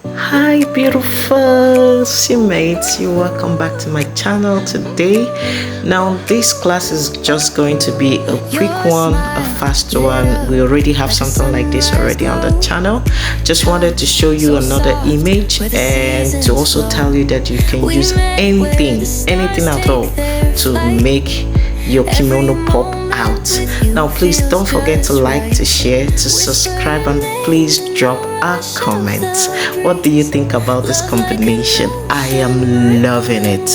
Hi beautiful mates, you welcome back to my channel today. Now this class is just going to be a quick one, a fast one. We already have something like this already on the channel. Just wanted to show you another image and to also tell you that you can use anything at all to make your kimono pop out. Now please don't forget to like, to share, to subscribe, and please drop a comment. What do you think about this combination? I am loving it.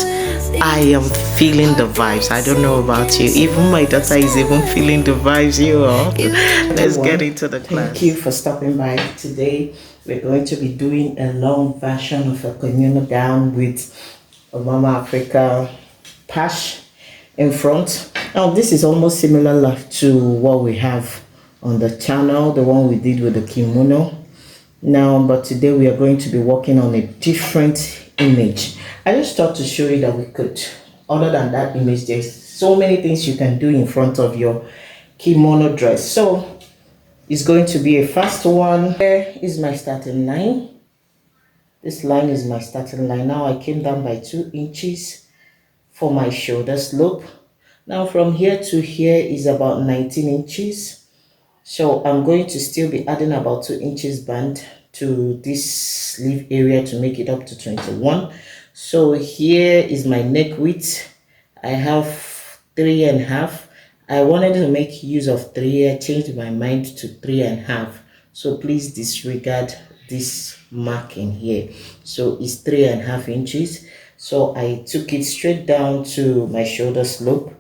I am feeling the vibes. I don't know about you. Even my daughter is even feeling the vibes. You are. Let's get into the class. Thank you for stopping by. Today we're going to be doing a long version of a kimono gown with a Mama Africa patch in front. Now this is almost similar to what we have on the channel, the one we did with the kimono. Now, but today we are going to be working on a different image. I just thought to show you that we could, other than that image, there's so many things you can do in front of your kimono dress. So it's going to be a fast one. Here is my starting line. This line is my starting line. Now I came down by 2 inches for my shoulder slope. Now from here to here is about 19 inches. So I'm going to still be adding about 2 inches band to this sleeve area to make it up to 21. So here is my neck width. I have 3.5. I wanted to make use of 3. I changed my mind to 3.5. So please disregard this marking here. So it's 3.5 inches. So I took it straight down to my shoulder slope.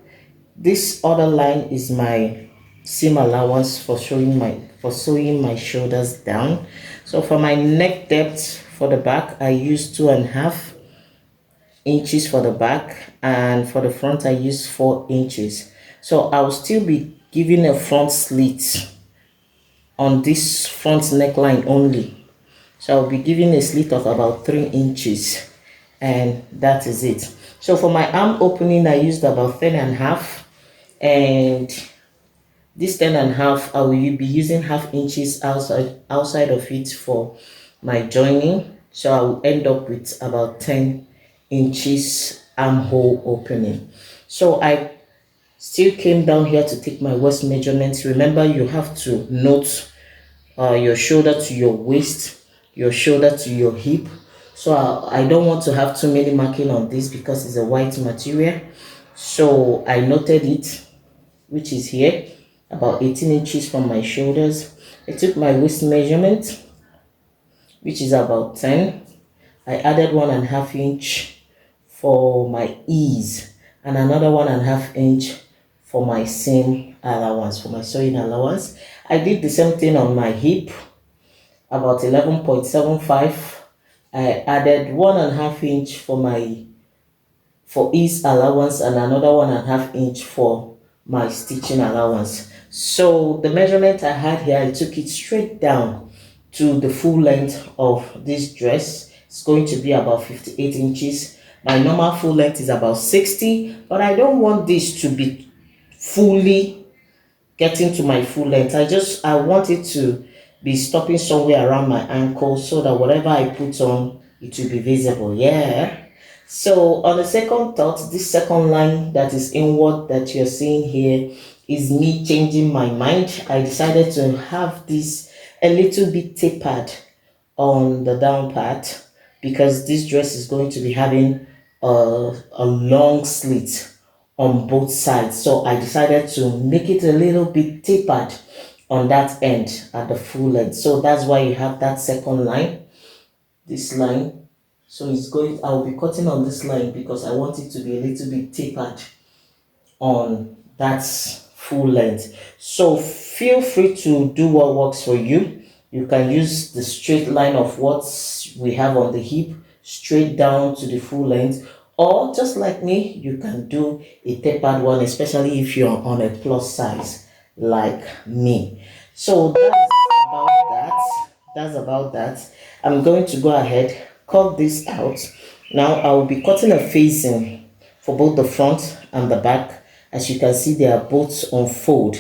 This other line is my seam allowance for sewing my shoulders down. So for my neck depth for the back, I use 2.5 inches for the back, and for the front I use 4 inches. So I'll still be giving a front slit on this front neckline only. So I'll be giving a slit of about 3 inches, and that is it. So for my arm opening, I used about 10.5, and this 10.5, I will be using half inches outside of it for my joining. So I will end up with about 10 inches armhole opening. So I still came down here to take my waist measurements. Remember, you have to note your shoulder to your waist, your shoulder to your hip. So I don't want to have too many marking on this because it's a white material. So I noted it, which is here, about 18 inches from my shoulders. I took my waist measurement, which is about 10. I added 1.5 inch for my ease and another 1.5 inch for my seam allowance, for my sewing allowance. I did the same thing on my hip, about 11.75. I added 1.5 inch for ease allowance and another 1.5 inch for my stitching allowance. So the measurement I had here, I took it straight down to the full length of this dress. It's going to be about 58 inches. My normal full length is about 60, but I don't want this to be fully getting to my full length. I want it to be stopping somewhere around my ankle so that whatever I put on, it will be visible. Yeah. So on the second thought, this second line that is inward that you're seeing here is me changing my mind. I decided to have this a little bit tapered on the down part because this dress is going to be having a long slit on both sides. So I decided to make it a little bit tapered on that end at the full length. So that's why you have that second line, this line. So I'll be cutting on this line because I want it to be a little bit tapered on that full length. So feel free to do what works for you. You can use the straight line of what we have on the hip straight down to the full length, or just like me, you can do a tapered one, especially if you're on a plus size like me. So that's about that. I'm going to go ahead, cut this out. Now I will be cutting a facing for both the front and the back. As you can see, they are both on fold,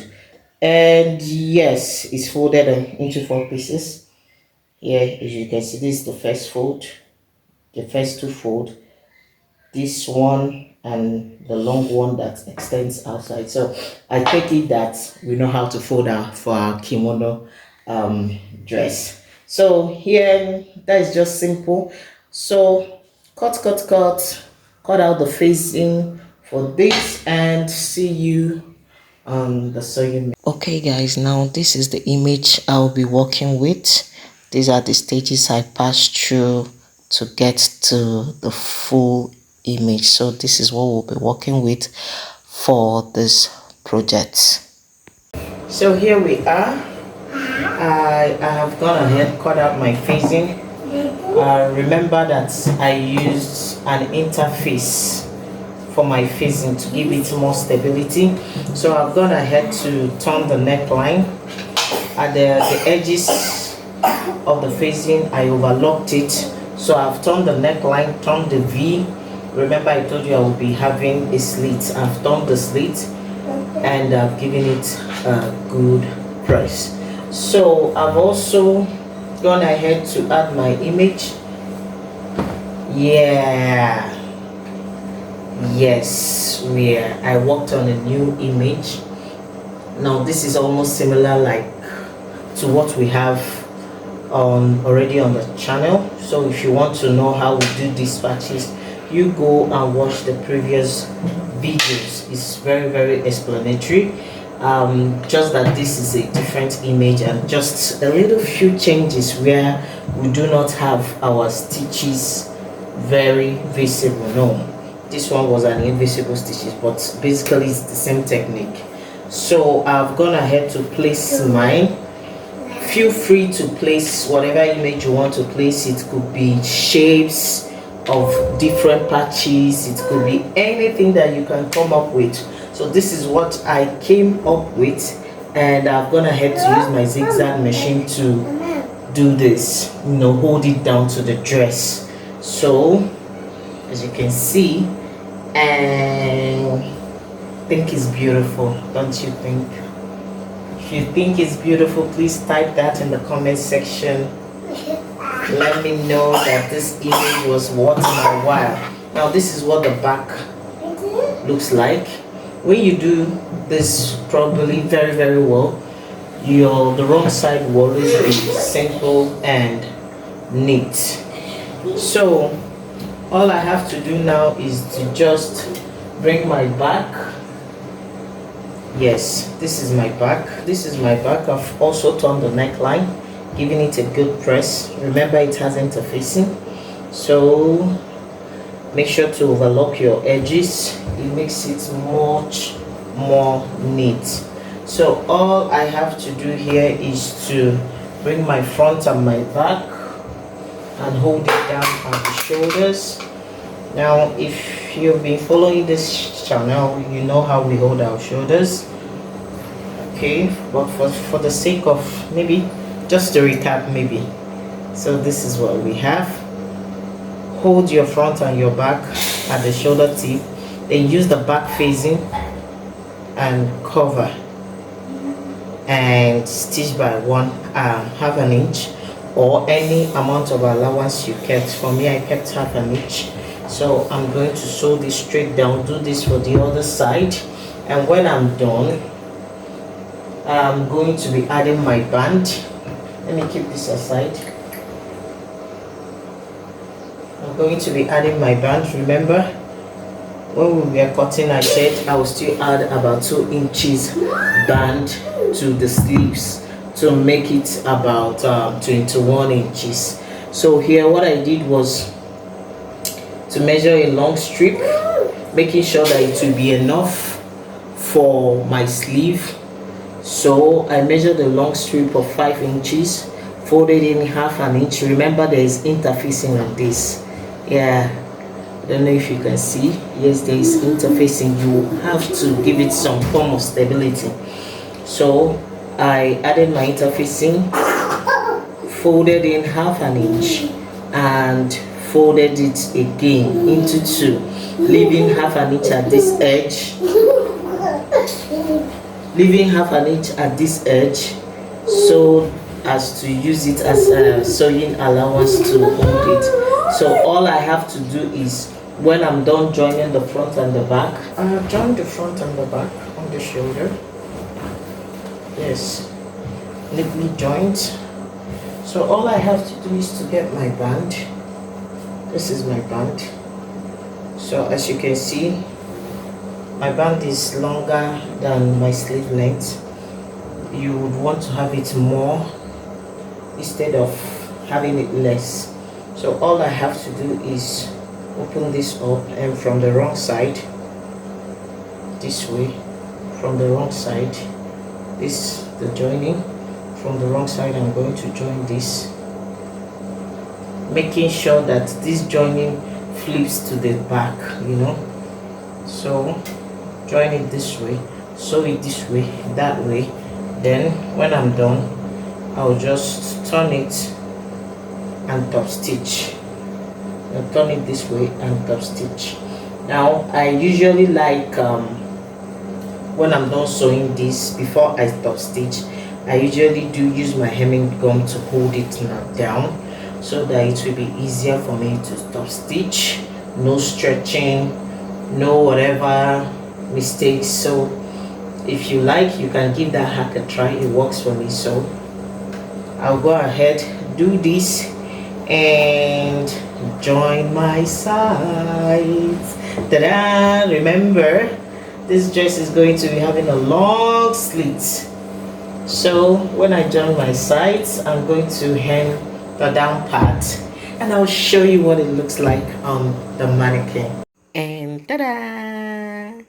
and yes, it's folded into 4 pieces. Here, as you can see, this is the first fold, the first two fold, this one and the long one that extends outside. So I take it that we know how to fold out for our kimono dress. So here, that is just simple. So cut out the facing for this, and see you on the sewing. Okay guys, now this is the image I'll be working with. These are the stages I passed through to get to the full image. So this is what we'll be working with for this project. So here we are. I have gone ahead, cut out my facing. Remember that I used an interface for my facing to give it more stability. So I've gone ahead to turn the neckline. At the edges of the facing, I overlocked it. So I've turned the neckline, turned the V. Remember I told you I will be having a slit. I've turned the slit and I've given it a good press. So I've also gone ahead to add my image. Yeah, yes, where I worked on a new image. Now this is almost similar like to what we have already on the channel. So if you want to know how we do these patches, you go and watch the previous videos. It's very explanatory. Just that this is a different image and just a little few changes where we do not have our stitches very visible. No, this one was an invisible stitches, but basically it's the same technique. So I've gone ahead to place mine. Feel free to place whatever image you want to place. It could be shapes of different patches, it could be anything that you can come up with. So this is what I came up with, and I've gone ahead to use my zigzag machine to do this, hold it down to the dress. So as you can see, and I think it's beautiful, don't you think? If you think it's beautiful, please type that in the comment section. Let me know that this image was worth my while. Now this is what the back looks like. When you do this probably very well, the wrong side will always be simple and neat. So all I have to do now is to just bring my back. Yes, this is my back. This is my back. I've also turned the neckline, giving it a good press. Remember, it has interfacing, so make sure to overlock your edges. It makes it much more neat. So all I have to do here is to bring my front and my back and hold it down at the shoulders. Now if you've been following this channel, you know how we hold our shoulders. Okay, but for the sake of maybe just to recap, maybe, so this is what we have. Hold your front and your back at the shoulder tip, then use the back facing and cover and stitch by half an inch, or any amount of allowance you kept. For me, I kept half an inch. So I'm going to sew this straight down, do this for the other side, and when I'm done, I'm going to be adding my band. Let me keep this aside. I'm going to be adding my band. Remember, when we were cutting, I said I will still add about 2 inches band to the sleeves to make it about 21 inches. So here what I did was to measure a long strip, making sure that it will be enough for my sleeve. So I measured a long strip of 5 inches, folded in half an inch. Remember, there is interfacing on this. Yeah, I don't know if you can see. Yes, there is interfacing. You have to give it some form of stability. So I added my interfacing, folded in half an inch, and folded it again into 2, leaving half an inch at this edge, so as to use it as a sewing allowance to hold it. So all I have to do is, when I'm done joining the front and the back, join the front and the back on the shoulder. Yes, neatly joined. So all I have to do is to get my band. This is my band. So as you can see, my band is longer than my sleeve length. You would want to have it more instead of having it less. So all I have to do is open this up, and from the wrong side, this way, from the wrong side, this the joining, from the wrong side I'm going to join this, making sure that this joining flips to the back, you know. So join it this way, sew it this way, that way. Then when I'm done, I'll just turn it and top stitch. I'll turn it this way and top stitch. Now I usually like, when I'm done sewing this, before I top stitch, I usually do use my hemming gum to hold it down, so that it will be easier for me to top stitch. No stretching, no whatever mistakes. So if you like, you can give that hack a try. It works for me. So I'll go ahead, do this, and join my sides. Ta-da! Remember, this dress is going to be having a long slit. So when I join my sides, I'm going to hem the down part, and I'll show you what it looks like on the mannequin. And ta-da!